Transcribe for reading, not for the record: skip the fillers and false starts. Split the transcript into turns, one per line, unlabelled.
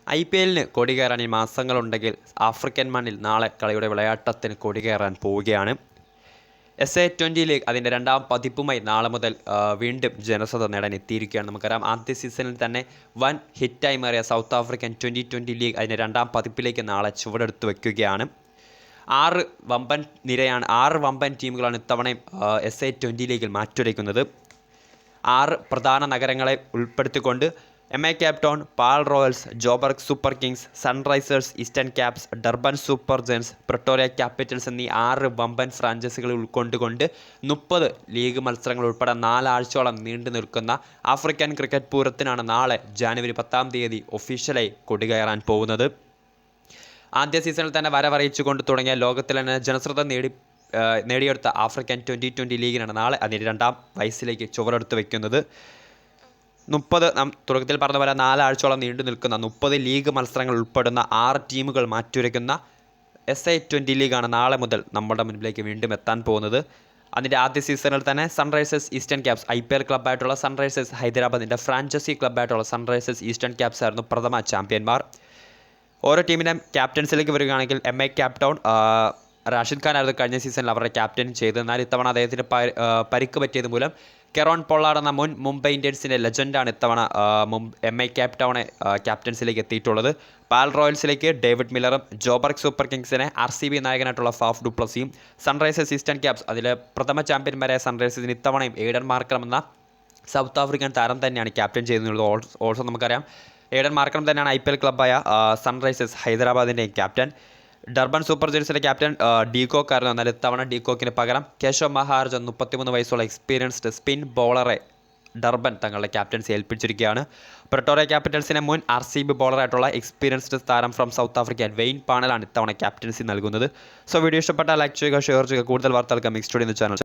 IPL-ന് കൊടികയറാൻ ഈ മാസങ്ങളുണ്ടെങ്കിൽ ആഫ്രിക്കൻ മണ്ണിൽ നാളെ കളിയുടെ വിളയാട്ടത്തിന് കൊടികയറാൻ പോവുകയാണ്. SA20 ലീഗ് അതിൻ്റെ രണ്ടാം പതിപ്പുമായി നാളെ മുതൽ വീണ്ടും ജനശ്രദ്ധ നേടാൻ എത്തിയിരിക്കുകയാണ്. നമുക്കറിയാം, ആദ്യ സീസണിൽ തന്നെ വൻ ഹിറ്റായി മാറിയ സൗത്ത് ആഫ്രിക്കൻ 2020 ലീഗ് അതിൻ്റെ രണ്ടാം പതിപ്പിലേക്ക് നാളെ ചുവടെടുത്ത് വയ്ക്കുകയാണ്. 6 വമ്പൻ ടീമുകളാണ് ഇത്തവണയും SA20 ലീഗിൽ മാറ്റുരയ്ക്കുന്നത്. 6 പ്രധാന നഗരങ്ങളെ ഉൾപ്പെടുത്തിക്കൊണ്ട് MA കേപ്പ് ടൗൺ, പാൽ Royals, Joburg super Kings, Sunrisers Eastern caps, Durban super giants, Pretoria Capitals എന്നീ 6 വമ്പൻ ഫ്രാഞ്ചൈസികൾ ഉൾക്കൊണ്ടുകൊണ്ട് 30 ലീഗ് മത്സരങ്ങൾ ഉൾപ്പെടെ 4 ആഴ്ചയോളം നീണ്ടു നിൽക്കുന്ന ആഫ്രിക്കൻ ക്രിക്കറ്റ് പൂരത്തിനാണ് നാളെ ജനുവരി 10-ാം തീയതി ഒഫീഷ്യലായി കൊടികയറാൻ പോകുന്നത്. ആദ്യ സീസണിൽ തന്നെ വരവറിയിച്ചുകൊണ്ട് തുടങ്ങിയ ലോകത്തിൽ തന്നെ ജനശ്രദ്ധ നേടിയെടുത്ത ആഫ്രിക്കൻ 2020 ലീഗിനാണ് നാളെ അതിൻ്റെ രണ്ടാം വയസ്സിലേക്ക് ചുവടെടുത്ത് വയ്ക്കുന്നത്. 30 തുടക്കത്തിൽ പറഞ്ഞ പോലെ 4 ആഴ്ചയോളം നീണ്ടു നിൽക്കുന്ന 30 ലീഗ് മത്സരങ്ങൾ ഉൾപ്പെടുന്ന 6 ടീമുകൾ മാറ്റുരയ്ക്കുന്ന SA20 ലീഗാണ് നാളെ മുതൽ നമ്മുടെ മുൻപിലേക്ക് വീണ്ടും എത്താൻ പോകുന്നത്. അതിൻ്റെ ആദ്യ സീസണിൽ തന്നെ സൺറൈസേഴ്സ് ഈസ്റ്റേൺ ക്യാപ്സ് IPL ക്ലബ്ബായിട്ടുള്ള സൺറൈസേഴ്സ് ഹൈദരാബാദിൻ്റെ ഫ്രാഞ്ചൈസി ക്ലബ്ബായിട്ടുള്ള സൺറൈസേഴ്സ് ഈസ്റ്റേൺ ക്യാപ്സ് ആയിരുന്നു പ്രഥമ ചാമ്പ്യന്മാർ. ഓരോ ടീമിൻ്റെയും ക്യാപ്റ്റൻസിലേക്ക് വരികയാണെങ്കിൽ MA Cape Town Rashid Khan ആയിരുന്നു കഴിഞ്ഞ സീസണിൽ അവരുടെ ക്യാപ്റ്റൻ ചെയ്തത്. എന്നാൽ ഇത്തവണ അദ്ദേഹത്തിന് പരിക്ക് പറ്റിയത് മൂലം കെറോൺ പൊള്ളാർഡ് എന്ന മുൻ മുംബൈ ഇന്ത്യൻസിൻ്റെ ലെജൻഡാണ് ഇത്തവണ MA കേപ്പ് ടൗണെ ക്യാപ്റ്റൻസിലേക്ക് എത്തിയിട്ടുള്ളത്. പാൽ റോയൽസിലേക്ക് ഡേവിഡ് മില്ലറും, ജോബർഗ് സൂപ്പർ കിങ്സിനെ RCB നായകനായിട്ടുള്ള ഫാഫ് ഡു പ്ലസിയും, സൺറൈസേഴ്സ് ഈസ്റ്റേൺ ക്യാപ്സ് അതിലെ പ്രഥമ ചാമ്പ്യന്മാരായ സൺറൈസേഴ്സിന് ഇത്തവണയും എയ്ഡൻ മാർക്രം എന്ന സൗത്ത് ആഫ്രിക്കൻ താരം തന്നെയാണ് ക്യാപ്റ്റൻ ചെയ്യുന്നത്. ഓൾസോ നമുക്കറിയാം, എയ്ഡൻ മാർക്രം തന്നെയാണ് IPL ക്ലബ്ബായ സൺറൈസേഴ്സ് ഹൈദരാബാദിൻ്റെയും ക്യാപ്റ്റൻ. ഡർബൻ സൂപ്പർ ജയൻസിൻ്റെ ക്യാപ്റ്റൻ ഡീകോക്ക് ആയിരുന്നു. എന്നാൽ ഇത്തവണ ഡീകോക്കിന് പകരം കേശവ് മഹാരാജൻ 33 വയസ്സുള്ള എക്സ്പീരിയൻസ്ഡ് സ്പിൻ ബോളറെ ഡർബൻ തങ്ങളുടെ ക്യാപ്റ്റൻസി ഏൽപ്പിച്ചിരിക്കുകയാണ്. പ്രിട്ടോറിയ ക്യാപിറ്റൽസിനെ മുൻ RCB ബോളറായിട്ടുള്ള എക്സ്പീരിയൻസ്ഡ് താരം ഫ്രം സൗത്ത് ആഫ്രിക്ക വെയിൻ പാണലാണ് ഇത്തവണ ക്യാപ്റ്റൻസി നൽകുന്നത്. സോ വീഡിയോ ഇഷ്ടപ്പെട്ടാൽ ലൈക്ക് ചെയ്യുക, ഷെയർ ചെയ്യുക. കൂടുതൽ വാർത്തകൾക്ക് മിക്സ് സ്റ്റുഡിയോ എന്ന ചാനൽ